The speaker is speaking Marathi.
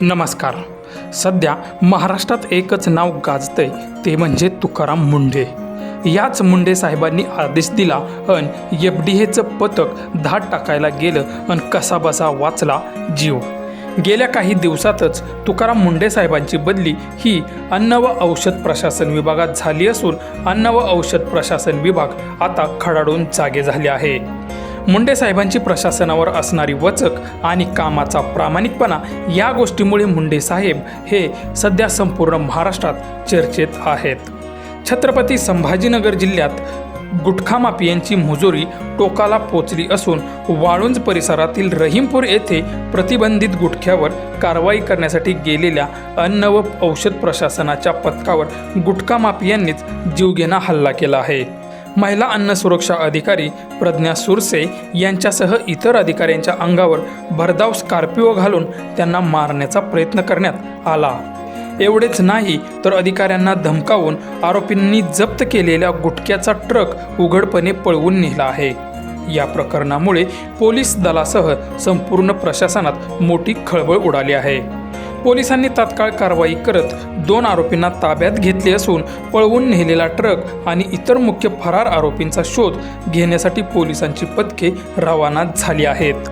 नमस्कार. सध्या महाराष्ट्रात एकच नाव गाजतंय ते म्हणजे तुकाराम मुंढे. याच मुंढे साहेबांनी आदेश दिला अन एफडीएचं पथक धाड टाकायला गेलं अन कसाबसा वाचला जीव. गेल्या काही दिवसातच तुकाराम मुंढे साहेबांची बदली ही अन्न व औषध प्रशासन विभागात झाली असून अन्न व औषध प्रशासन विभाग आता खडाडून जागे झाले आहे. मुंढे साहेबांची प्रशासनावर असणारी वचक आणि कामाचा प्रामाणिकपणा या गोष्टीमुळे मुंढे साहेब हे सध्या संपूर्ण महाराष्ट्रात चर्चेत आहेत. छत्रपती संभाजीनगर जिल्ह्यात गुटखा माफियांची मुजोरी टोकाला पोचली असून वाळुंज परिसरातील रहीमपूर येथे प्रतिबंधित गुटख्यावर कारवाई करण्यासाठी गेलेल्या अन्न व औषध प्रशासनाच्या पथकावर गुटखा माफियांनीच जीवघेणा हल्ला केला आहे. महिला अन्न सुरक्षा अधिकारी प्रज्ञा सुरसे यांच्यासह इतर अधिकाऱ्यांच्या अंगावर भरधाव स्कॉर्पिओ घालून त्यांना मारण्याचा प्रयत्न करण्यात आला. एवढेच नाही तर अधिकाऱ्यांना धमकावून आरोपींनी जप्त केलेल्या गुटख्याचा ट्रक उघडपणे पळवून नेला आहे. या प्रकरणामुळे पोलीस दलासह संपूर्ण प्रशासनात मोठी खळबळ उडाली आहे. पोलिसांनी तात्काळ कारवाई करत 2 आरोपींना ताब्यात घेतले असून पळवून नेलेला ट्रक आणि इतर मुख्य फरार आरोपींचा शोध घेण्यासाठी पोलिसांची पथके रवाना झाली आहेत.